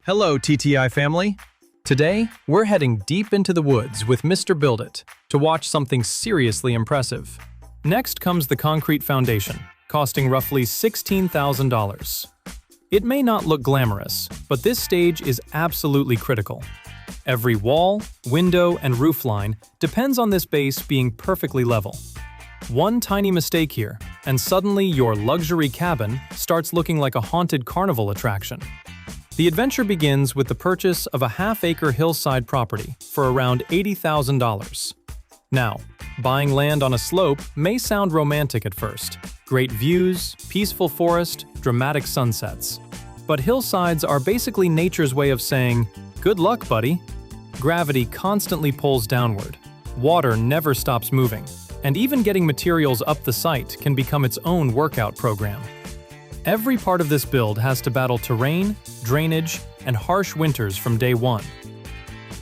Hello, TTI family. Today, we're heading deep into the woods with MrBuildit to watch something seriously impressive. Next comes the concrete foundation, costing roughly $16,000. It may not look glamorous, but this stage is absolutely critical. Every wall, window, and roofline depends on this base being perfectly level. One tiny mistake here, and suddenly your luxury cabin starts looking like a haunted carnival attraction. The adventure begins with the purchase of a half-acre hillside property for around $80,000. Now, buying land on a slope may sound romantic at first. Great views, peaceful forest, dramatic sunsets. But hillsides are basically nature's way of saying, "Good luck, buddy." Gravity constantly pulls downward. Water never stops moving. And even getting materials up the site can become its own workout program. Every part of this build has to battle terrain, drainage, and harsh winters from day one.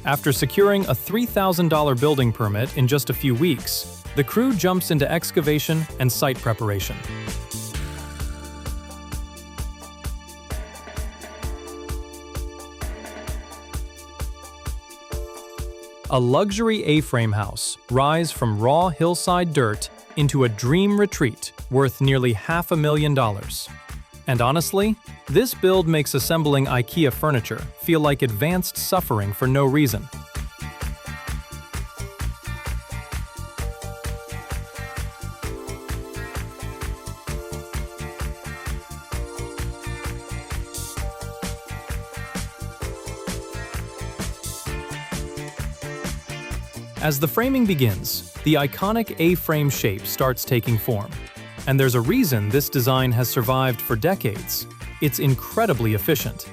After securing a $3,000 building permit in just a few weeks, the crew jumps into excavation and site preparation. A luxury A-frame house rise from raw hillside dirt into a dream retreat worth nearly $500,000. And honestly, this build makes assembling IKEA furniture feel like advanced suffering for no reason. As the framing begins, the iconic A-frame shape starts taking form. And there's a reason this design has survived for decades. It's incredibly efficient.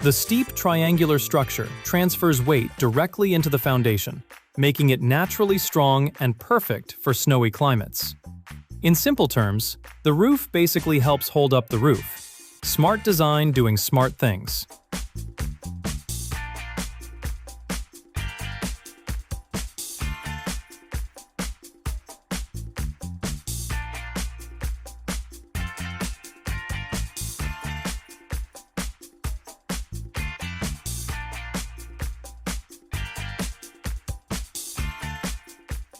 The steep triangular structure transfers weight directly into the foundation, making it naturally strong and perfect for snowy climates. In simple terms, the roof basically helps hold up the roof. Smart design doing smart things.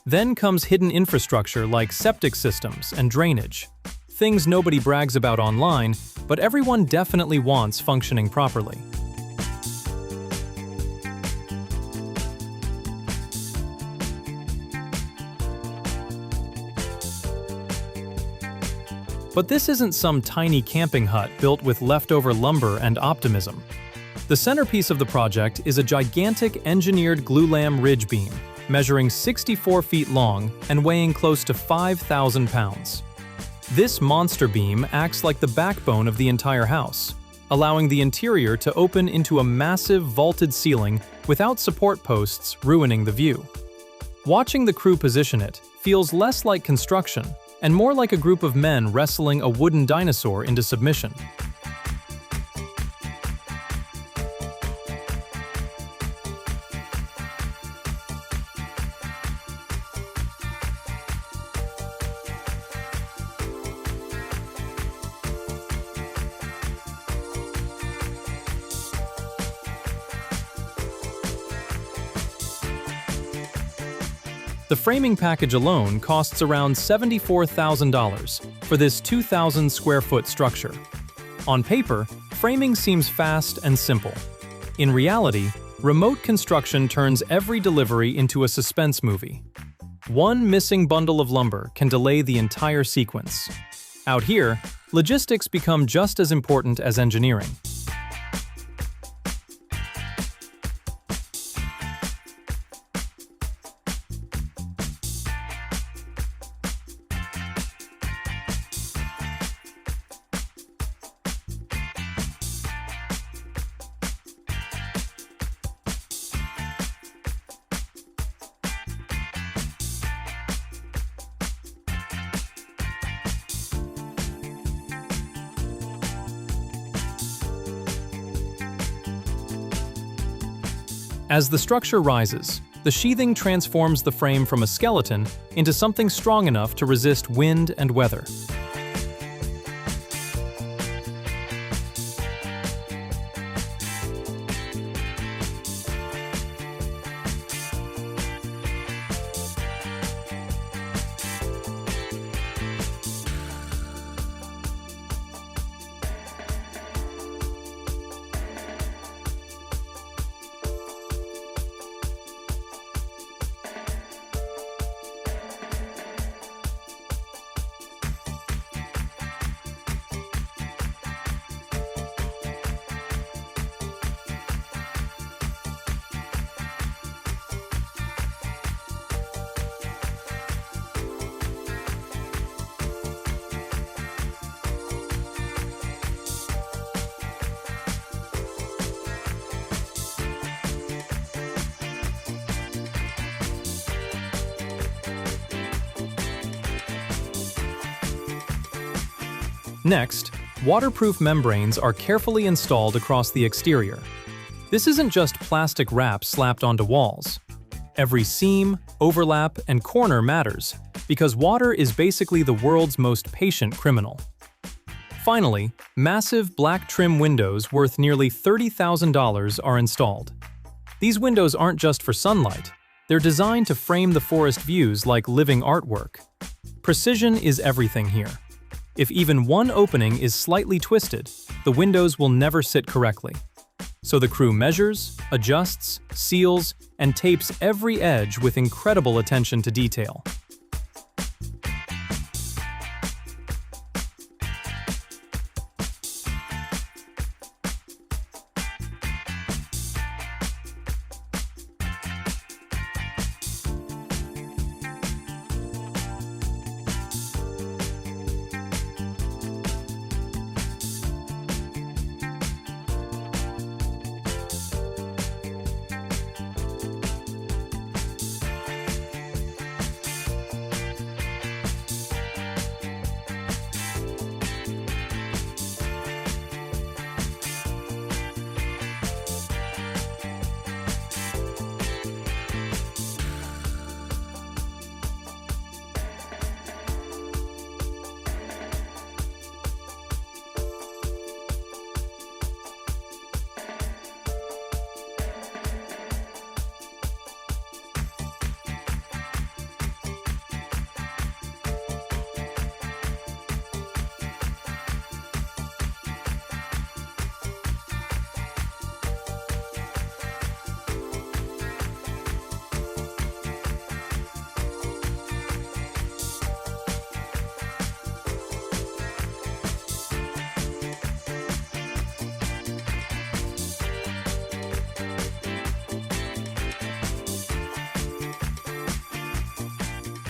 Then comes hidden infrastructure like septic systems and drainage. Things nobody brags about online, but everyone definitely wants functioning properly. But this isn't some tiny camping hut built with leftover lumber and optimism. The centerpiece of the project is a gigantic engineered glulam ridge beam, measuring 64 feet long and weighing close to 5,000 pounds. This monster beam acts like the backbone of the entire house, allowing the interior to open into a massive vaulted ceiling without support posts ruining the view. Watching the crew position it feels less like construction and more like a group of men wrestling a wooden dinosaur into submission. The framing package alone costs around $74,000 for this 2,000 square foot structure. On paper, framing seems fast and simple. In reality, remote construction turns every delivery into a suspense movie. One missing bundle of lumber can delay the entire sequence. Out here, logistics become just as important as engineering. As the structure rises, the sheathing transforms the frame from a skeleton into something strong enough to resist wind and weather. Next, waterproof membranes are carefully installed across the exterior. This isn't just plastic wrap slapped onto walls. Every seam, overlap, and corner matters, because water is basically the world's most patient criminal. Finally, massive black trim windows worth nearly $30,000 are installed. These windows aren't just for sunlight. They're designed to frame the forest views like living artwork. Precision is everything here. If even one opening is slightly twisted, the windows will never sit correctly. So the crew measures, adjusts, seals, and tapes every edge with incredible attention to detail.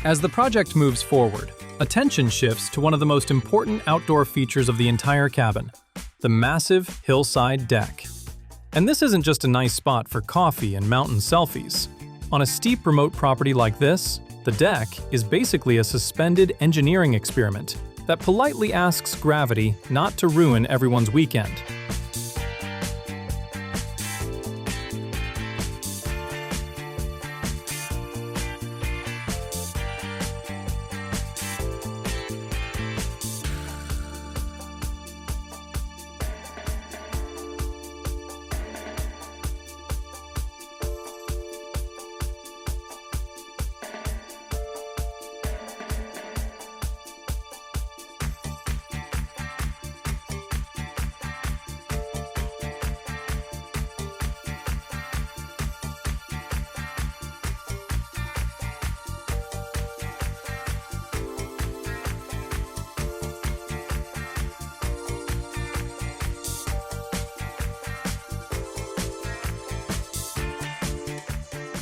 As the project moves forward, attention shifts to one of the most important outdoor features of the entire cabin, the massive hillside deck. And this isn't just a nice spot for coffee and mountain selfies. On a steep remote property like this, the deck is basically a suspended engineering experiment that politely asks gravity not to ruin everyone's weekend.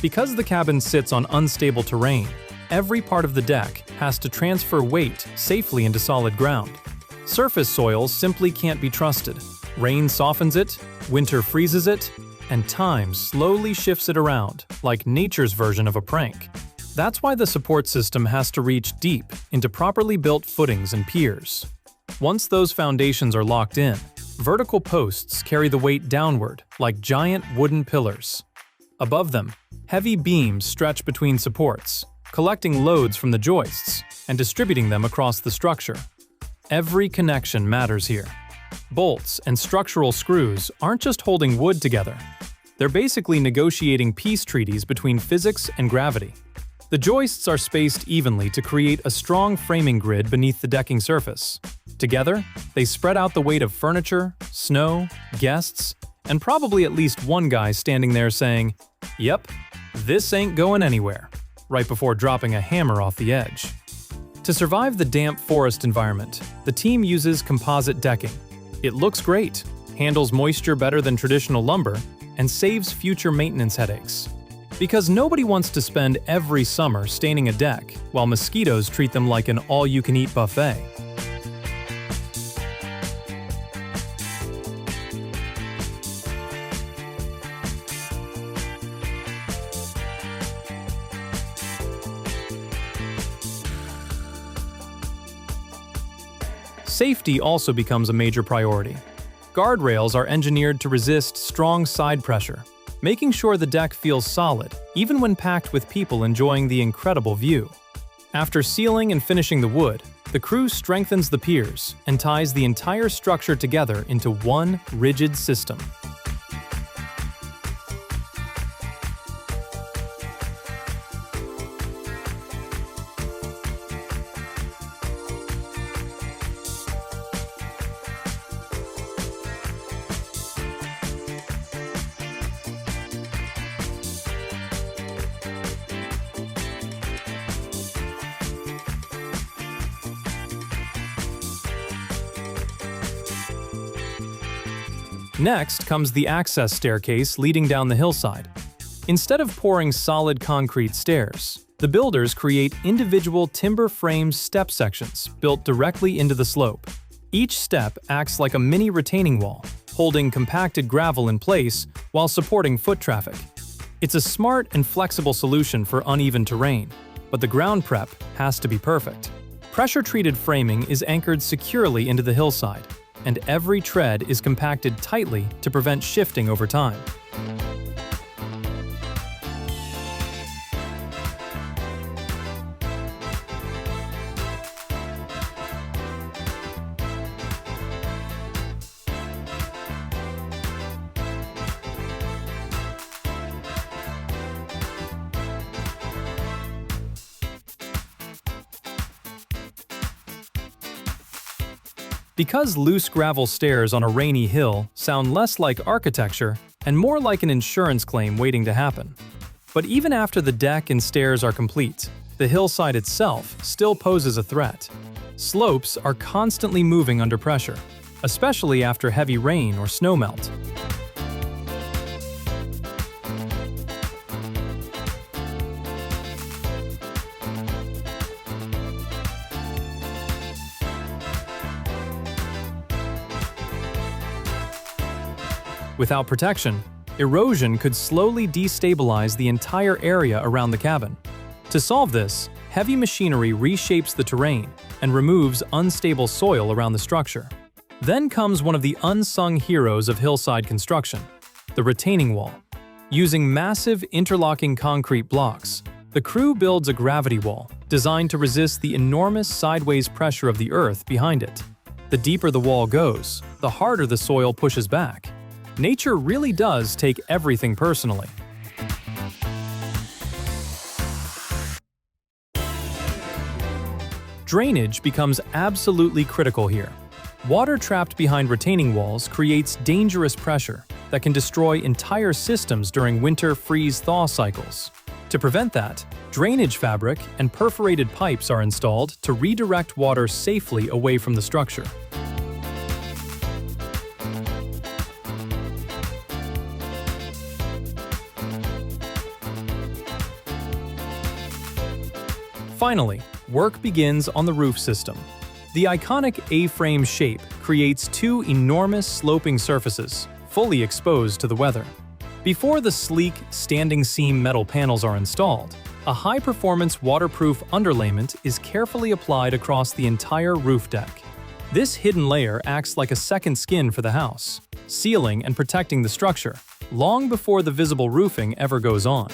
Because the cabin sits on unstable terrain, every part of the deck has to transfer weight safely into solid ground. Surface soils simply can't be trusted. Rain softens it, winter freezes it, and time slowly shifts it around, like nature's version of a prank. That's why the support system has to reach deep into properly built footings and piers. Once those foundations are locked in, vertical posts carry the weight downward like giant wooden pillars. Above them, heavy beams stretch between supports, collecting loads from the joists and distributing them across the structure. Every connection matters here. Bolts and structural screws aren't just holding wood together. They're basically negotiating peace treaties between physics and gravity. The joists are spaced evenly to create a strong framing grid beneath the decking surface. Together, they spread out the weight of furniture, snow, guests, and probably at least one guy standing there saying, "Yep, this ain't going anywhere," right before dropping a hammer off the edge. To survive the damp forest environment, the team uses composite decking. It looks great, handles moisture better than traditional lumber, and saves future maintenance headaches. Because nobody wants to spend every summer staining a deck while mosquitoes treat them like an all-you-can-eat buffet. Safety also becomes a major priority. Guardrails are engineered to resist strong side pressure, making sure the deck feels solid, even when packed with people enjoying the incredible view. After sealing and finishing the wood, the crew strengthens the piers and ties the entire structure together into one rigid system. Next comes the access staircase leading down the hillside. Instead of pouring solid concrete stairs, the builders create individual timber frame step sections built directly into the slope. Each step acts like a mini retaining wall, holding compacted gravel in place while supporting foot traffic. It's a smart and flexible solution for uneven terrain, but the ground prep has to be perfect. Pressure-treated framing is anchored securely into the hillside, and every tread is compacted tightly to prevent shifting over time. Because loose gravel stairs on a rainy hill sound less like architecture and more like an insurance claim waiting to happen. But even after the deck and stairs are complete, the hillside itself still poses a threat. Slopes are constantly moving under pressure, especially after heavy rain or snowmelt. Without protection, erosion could slowly destabilize the entire area around the cabin. To solve this, heavy machinery reshapes the terrain and removes unstable soil around the structure. Then comes one of the unsung heroes of hillside construction, the retaining wall. Using massive interlocking concrete blocks, the crew builds a gravity wall designed to resist the enormous sideways pressure of the earth behind it. The deeper the wall goes, the harder the soil pushes back. Nature really does take everything personally. Drainage becomes absolutely critical here. Water trapped behind retaining walls creates dangerous pressure that can destroy entire systems during winter freeze-thaw cycles. To prevent that, drainage fabric and perforated pipes are installed to redirect water safely away from the structure. Finally, work begins on the roof system. The iconic A-frame shape creates two enormous sloping surfaces, fully exposed to the weather. Before the sleek, standing seam metal panels are installed, a high-performance waterproof underlayment is carefully applied across the entire roof deck. This hidden layer acts like a second skin for the house, sealing and protecting the structure, long before the visible roofing ever goes on.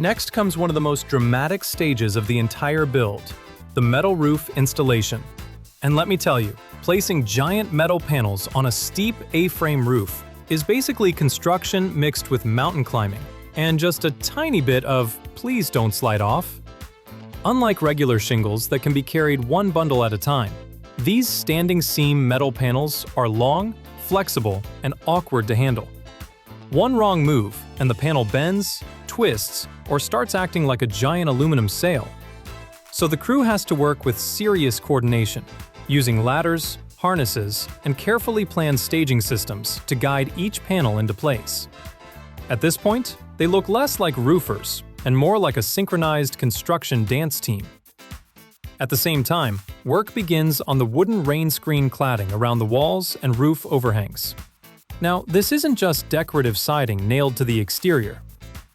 Next comes one of the most dramatic stages of the entire build, the metal roof installation. And let me tell you, placing giant metal panels on a steep A-frame roof is basically construction mixed with mountain climbing, and just a tiny bit of please don't slide off. Unlike regular shingles that can be carried one bundle at a time, these standing seam metal panels are long, flexible, and awkward to handle. One wrong move, and the panel bends, twists, or starts acting like a giant aluminum sail. So the crew has to work with serious coordination, using ladders, harnesses, and carefully planned staging systems to guide each panel into place. At this point, they look less like roofers and more like a synchronized construction dance team. At the same time, work begins on the wooden rain screen cladding around the walls and roof overhangs. Now, this isn't just decorative siding nailed to the exterior.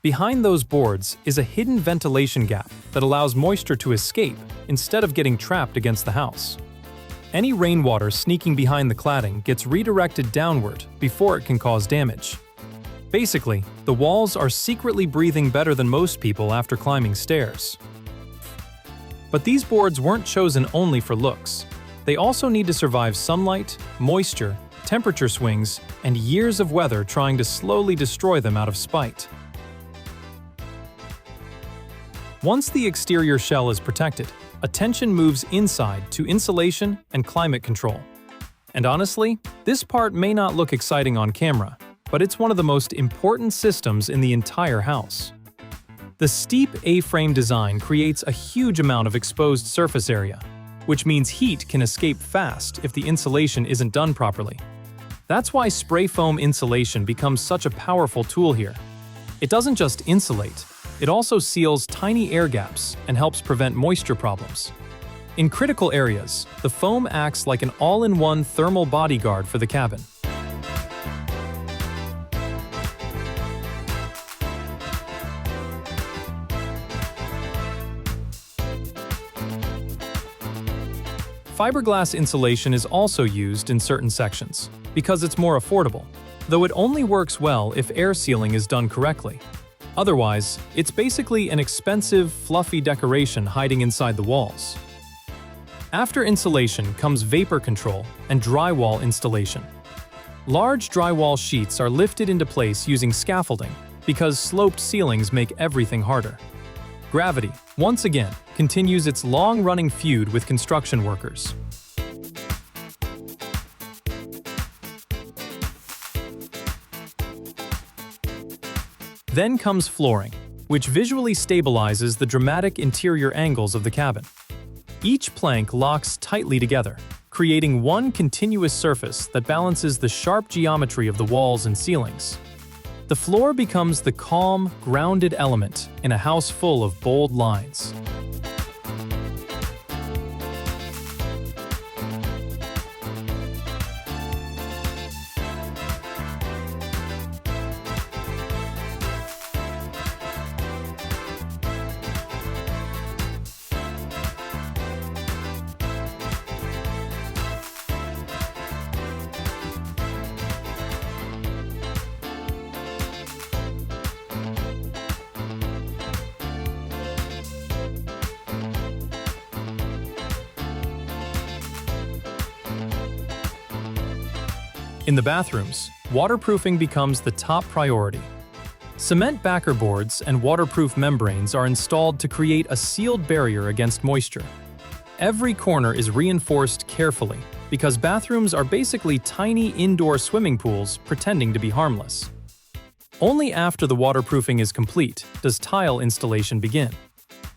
Behind those boards is a hidden ventilation gap that allows moisture to escape instead of getting trapped against the house. Any rainwater sneaking behind the cladding gets redirected downward before it can cause damage. Basically, the walls are secretly breathing better than most people after climbing stairs. But these boards weren't chosen only for looks. They also need to survive sunlight, moisture, temperature swings, and years of weather trying to slowly destroy them out of spite. Once the exterior shell is protected, attention moves inside to insulation and climate control. And honestly, this part may not look exciting on camera, but it's one of the most important systems in the entire house. The steep A-frame design creates a huge amount of exposed surface area, which means heat can escape fast if the insulation isn't done properly. That's why spray foam insulation becomes such a powerful tool here. It doesn't just insulate, it also seals tiny air gaps and helps prevent moisture problems. In critical areas, the foam acts like an all-in-one thermal bodyguard for the cabin. Fiberglass insulation is also used in certain sections because it's more affordable, though it only works well if air sealing is done correctly. Otherwise, it's basically an expensive, fluffy decoration hiding inside the walls. After insulation comes vapor control and drywall installation. Large drywall sheets are lifted into place using scaffolding because sloped ceilings make everything harder. Gravity, once again, continues its long-running feud with construction workers. Then comes flooring, which visually stabilizes the dramatic interior angles of the cabin. Each plank locks tightly together, creating one continuous surface that balances the sharp geometry of the walls and ceilings. The floor becomes the calm, grounded element in a house full of bold lines. In the bathrooms, waterproofing becomes the top priority. Cement backer boards and waterproof membranes are installed to create a sealed barrier against moisture. Every corner is reinforced carefully because bathrooms are basically tiny indoor swimming pools pretending to be harmless. Only after the waterproofing is complete does tile installation begin.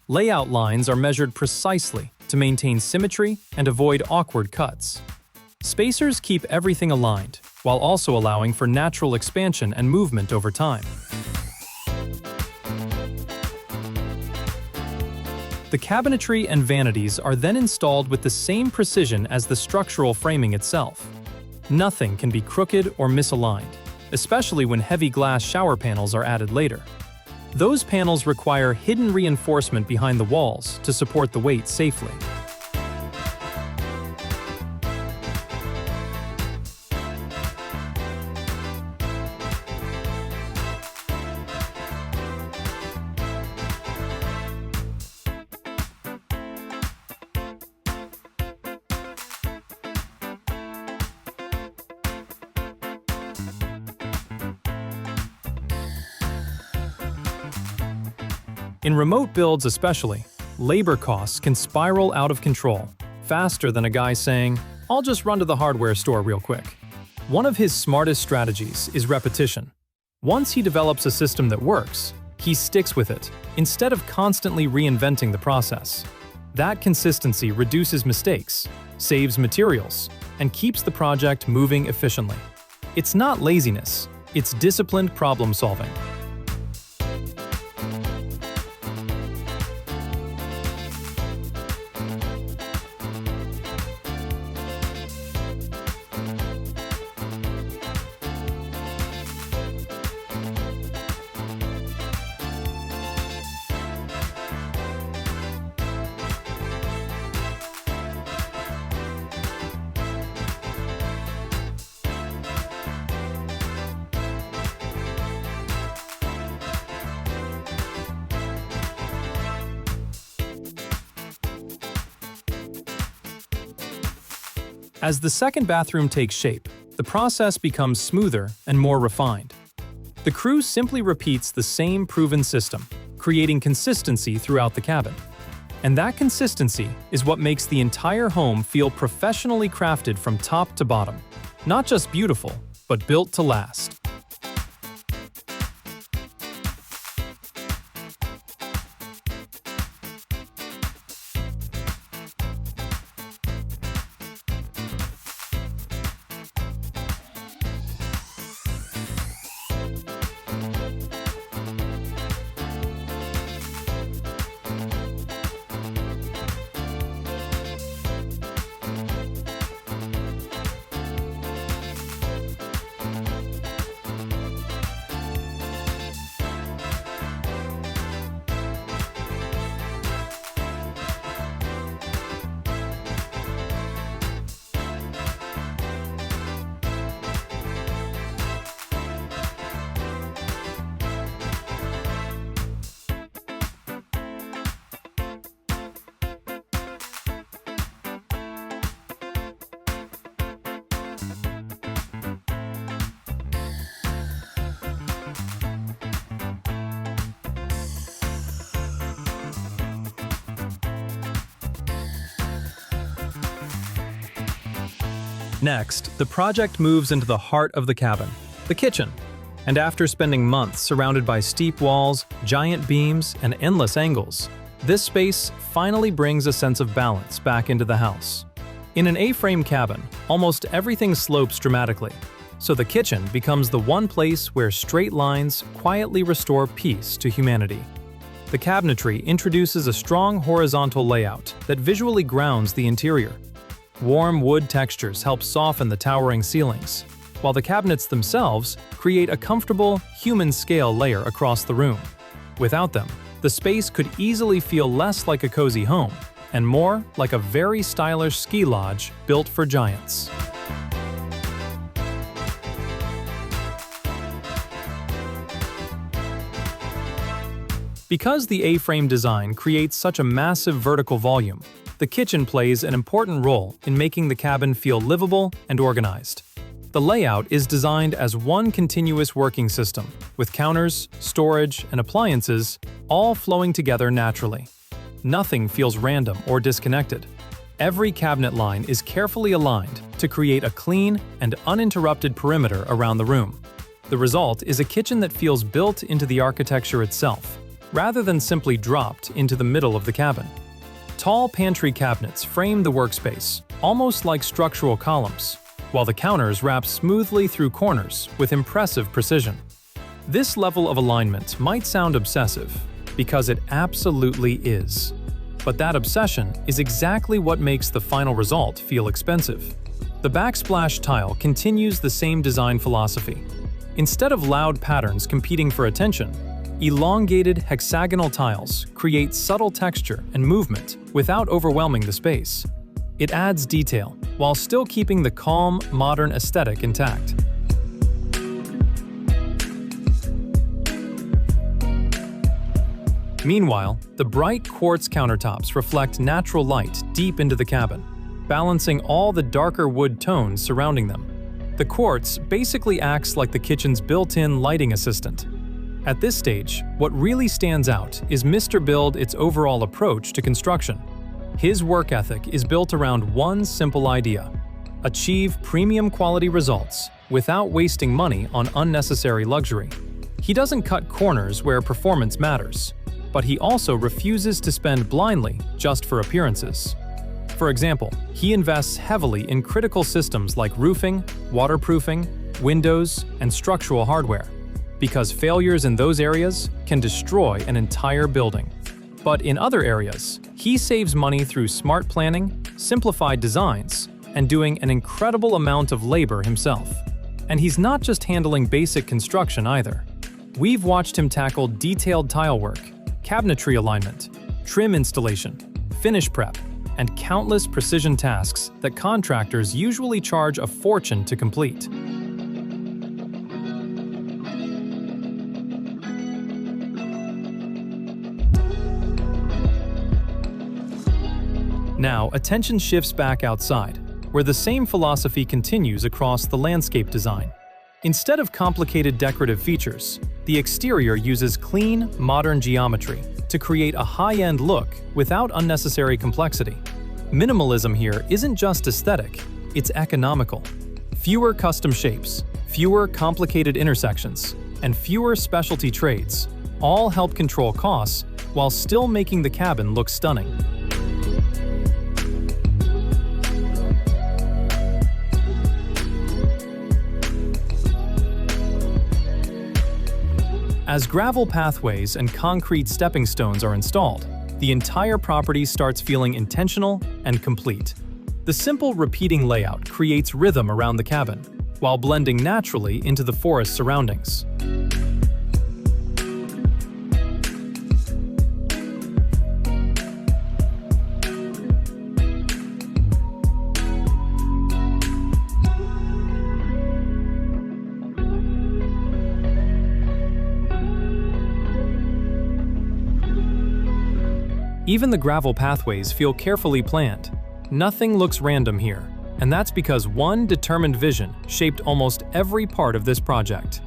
Layout lines are measured precisely to maintain symmetry and avoid awkward cuts. Spacers keep everything aligned, while also allowing for natural expansion and movement over time. The cabinetry and vanities are then installed with the same precision as the structural framing itself. Nothing can be crooked or misaligned, especially when heavy glass shower panels are added later. Those panels require hidden reinforcement behind the walls to support the weight safely. In remote builds especially, labor costs can spiral out of control, faster than a guy saying, "I'll just run to the hardware store real quick." One of his smartest strategies is repetition. Once he develops a system that works, he sticks with it, instead of constantly reinventing the process. That consistency reduces mistakes, saves materials, and keeps the project moving efficiently. It's not laziness, it's disciplined problem solving. As the second bathroom takes shape, the process becomes smoother and more refined. The crew simply repeats the same proven system, creating consistency throughout the cabin. And that consistency is what makes the entire home feel professionally crafted from top to bottom. Not just beautiful, but built to last. Next, the project moves into the heart of the cabin, the kitchen. And after spending months surrounded by steep walls, giant beams, and endless angles, this space finally brings a sense of balance back into the house. In an A-frame cabin, almost everything slopes dramatically, so the kitchen becomes the one place where straight lines quietly restore peace to humanity. The cabinetry introduces a strong horizontal layout that visually grounds the interior. Warm wood textures help soften the towering ceilings, while the cabinets themselves create a comfortable, human-scale layer across the room. Without them, the space could easily feel less like a cozy home and more like a very stylish ski lodge built for giants. Because the A-frame design creates such a massive vertical volume, the kitchen plays an important role in making the cabin feel livable and organized. The layout is designed as one continuous working system, with counters, storage, and appliances all flowing together naturally. Nothing feels random or disconnected. Every cabinet line is carefully aligned to create a clean and uninterrupted perimeter around the room. The result is a kitchen that feels built into the architecture itself, rather than simply dropped into the middle of the cabin. Tall pantry cabinets frame the workspace, almost like structural columns, while the counters wrap smoothly through corners with impressive precision. This level of alignment might sound obsessive, because it absolutely is. But that obsession is exactly what makes the final result feel expensive. The backsplash tile continues the same design philosophy. Instead of loud patterns competing for attention, elongated hexagonal tiles create subtle texture and movement without overwhelming the space. It adds detail while still keeping the calm, modern aesthetic intact. Meanwhile, the bright quartz countertops reflect natural light deep into the cabin, balancing all the darker wood tones surrounding them. The quartz basically acts like the kitchen's built-in lighting assistant. At this stage, what really stands out is MrBuildit's overall approach to construction. His work ethic is built around one simple idea: achieve premium quality results without wasting money on unnecessary luxury. He doesn't cut corners where performance matters, but he also refuses to spend blindly just for appearances. For example, he invests heavily in critical systems like roofing, waterproofing, windows, and structural hardware, because failures in those areas can destroy an entire building. But in other areas, he saves money through smart planning, simplified designs, and doing an incredible amount of labor himself. And he's not just handling basic construction either. We've watched him tackle detailed tile work, cabinetry alignment, trim installation, finish prep, and countless precision tasks that contractors usually charge a fortune to complete. Now, attention shifts back outside, where the same philosophy continues across the landscape design. Instead of complicated decorative features, the exterior uses clean, modern geometry to create a high-end look without unnecessary complexity. Minimalism here isn't just aesthetic, it's economical. Fewer custom shapes, fewer complicated intersections, and fewer specialty trades all help control costs while still making the cabin look stunning. As gravel pathways and concrete stepping stones are installed, the entire property starts feeling intentional and complete. The simple repeating layout creates rhythm around the cabin, while blending naturally into the forest surroundings. Even the gravel pathways feel carefully planned. Nothing looks random here, and that's because one determined vision shaped almost every part of this project.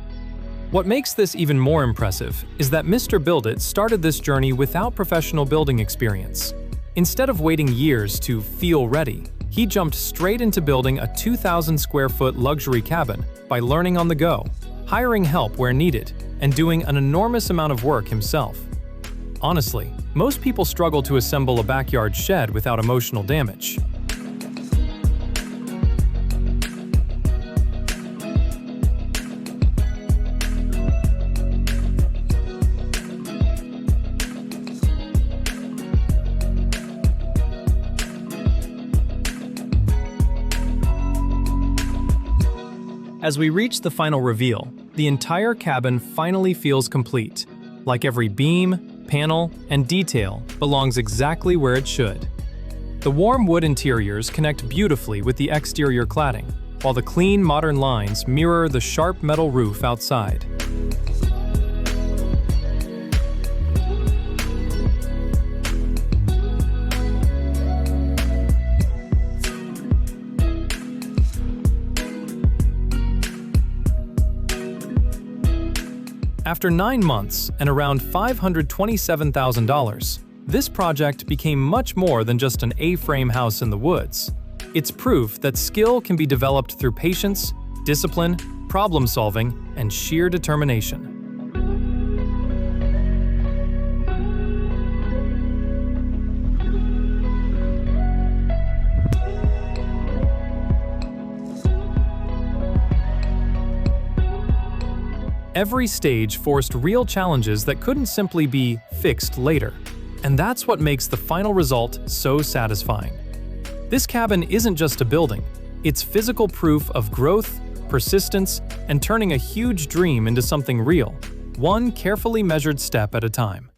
What makes this even more impressive is that MrBuildit started this journey without professional building experience. Instead of waiting years to feel ready, he jumped straight into building a 2,000 square foot luxury cabin by learning on the go, hiring help where needed, and doing an enormous amount of work himself. Honestly, most people struggle to assemble a backyard shed without emotional damage. As we reach the final reveal, the entire cabin finally feels complete, like every beam, panel, and detail belongs exactly where it should. The warm wood interiors connect beautifully with the exterior cladding, while the clean, modern lines mirror the sharp metal roof outside. After 9 months and around $527,000, this project became much more than just an A-frame house in the woods. It's proof that skill can be developed through patience, discipline, problem-solving, and sheer determination. Every stage forced real challenges that couldn't simply be fixed later. And that's what makes the final result so satisfying. This cabin isn't just a building, it's physical proof of growth, persistence, and turning a huge dream into something real, one carefully measured step at a time.